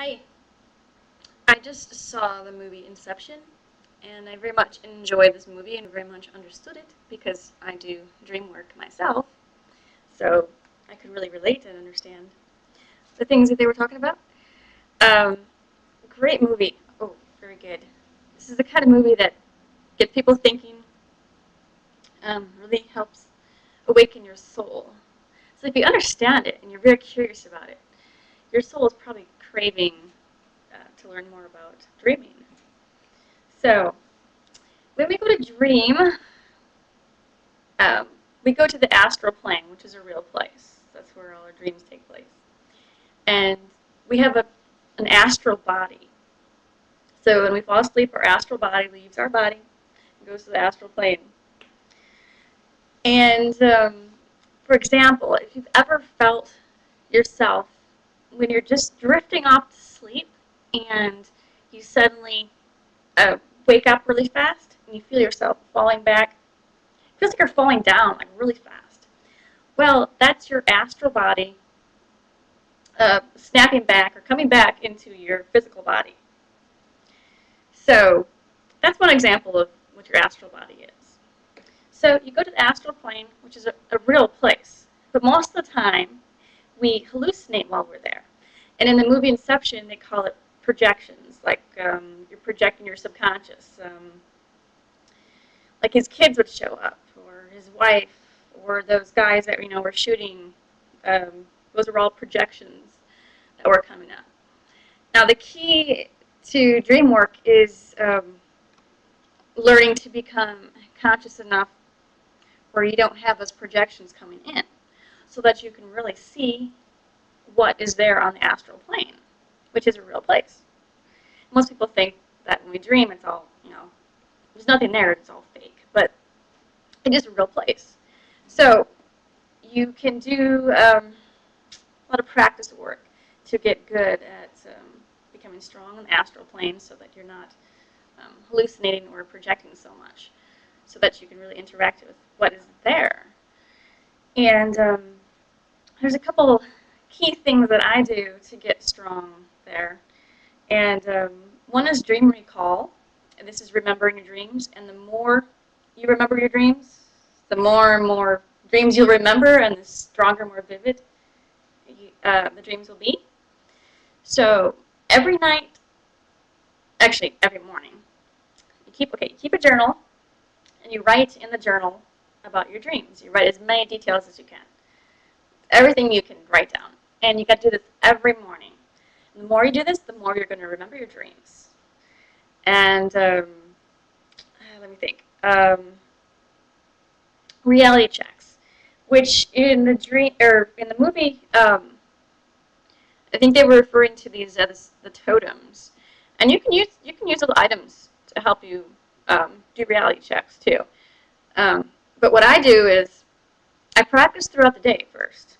Hi. I just saw the movie Inception, and I very much enjoyed this movie and very much understood it because I do dream work myself. So I could really relate and understand the things that they were talking about. Um, Great movie. Oh, very good. This is the kind of movie that gets people thinking, really helps awaken your soul. So if you understand it and you're very curious about it, your soul is probably craving to learn more about dreaming. So when we go to dream, we go to the astral plane, which is a real place. That's where all our dreams take place. And we have an astral body. So when we fall asleep, our astral body leaves our body and goes to the astral plane. And for example, if you've ever felt yourself when you're just drifting off to sleep and you suddenly wake up really fast and you feel yourself falling back, it feels like you're falling down like really fast. Well, that's your astral body snapping back or coming back into your physical body. So that's one example of what your astral body is. So you go to the astral plane, which is a real place. But most of the time, we hallucinate while we're there. And in the movie Inception, they call it projections, like you're projecting your subconscious. Like his kids would show up, or his wife, or those guys that were shooting. Those are all projections that were coming up. Now the key to dream work is learning to become conscious enough where you don't have those projections coming in, so that you can really see what is there on the astral plane, which is a real place. Most people think that when we dream, it's all, there's nothing there, it's all fake, but it is a real place. So you can do a lot of practice work to get good at becoming strong on the astral plane so that you're not hallucinating or projecting so much, so that you can really interact with what is there. And there's a couple key things that I do to get strong there. And one is dream recall. And this is remembering your dreams. And the more you remember your dreams, the more and more dreams you'll remember, and the stronger, more vivid the dreams will be. So every night, actually every morning, you keep a journal, and you write in the journal about your dreams. You write as many details as you can. Everything you can write down. And you got to do this every morning. And the more you do this, the more you're going to remember your dreams. And let me think. Reality checks, which in the movie, I think they were referring to these as the totems. And you can use little items to help you do reality checks too. But what I do is I practice throughout the day first.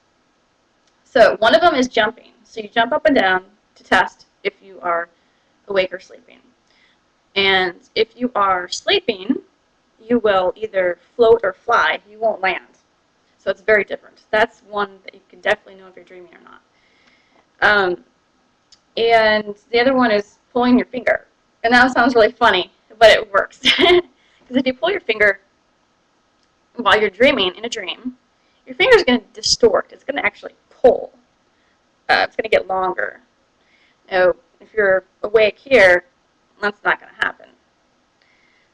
So one of them is jumping. So you jump up and down to test if you are awake or sleeping. And if you are sleeping, you will either float or fly. You won't land. So it's very different. That's one that you can definitely know if you're dreaming or not. And the other one is pulling your finger. And that sounds really funny, but it works. Because if you pull your finger while you're dreaming in a dream, your finger is going to distort. It's going to actually pull. It's going to get longer. Now, if you're awake here, that's not going to happen.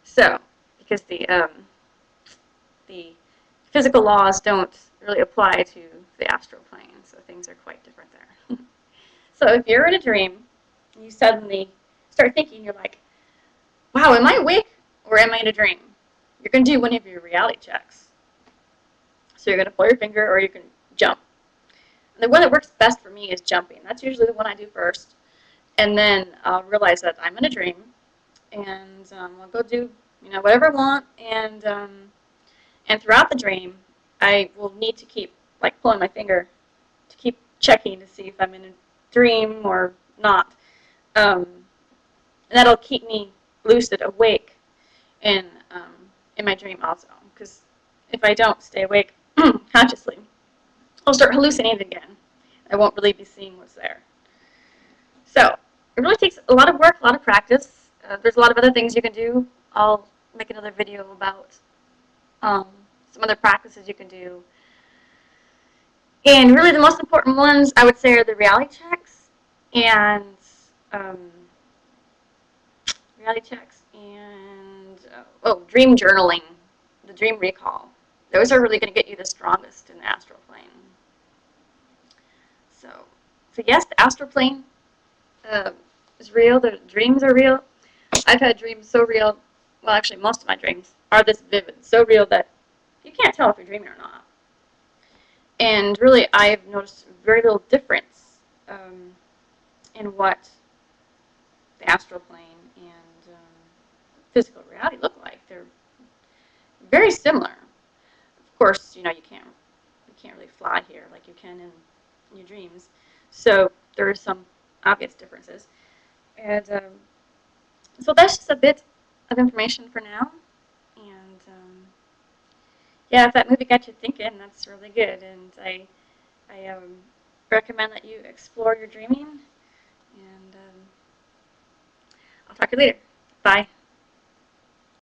So, because the physical laws don't really apply to the astral plane, so things are quite different there. So if you're in a dream, and you suddenly start thinking, you're like, wow, am I awake or am I in a dream? You're going to do one of your reality checks. So you're going to pull your finger or you can jump. And the one that works best for me is jumping. That's usually the one I do first. And then I'll realize that I'm in a dream, and I'll go do whatever I want. And throughout the dream, I will need to keep pulling my finger to keep checking to see if I'm in a dream or not. And that'll keep me lucid, awake in my dream also. Because if I don't stay awake consciously, I'll start hallucinating again. I won't really be seeing what's there. So it really takes a lot of work, a lot of practice. There's a lot of other things you can do. I'll make another video about some other practices you can do. And really the most important ones, I would say, are the reality checks and dream journaling, the dream recall. Those are really going to get you the strongest in the astral plane. So yes, the astral plane is real. The dreams are real. I've had dreams so real. Well, actually, most of my dreams are this vivid, so real that you can't tell if you're dreaming or not. And really, I've noticed very little difference in what the astral plane and physical reality look like. They're very similar. Of course, you can't really fly here like you can in your dreams. So there are some obvious differences. And so that's just a bit of information for now. And yeah, if that movie got you thinking, that's really good. And I recommend that you explore your dreaming. And I'll talk to you later. Bye.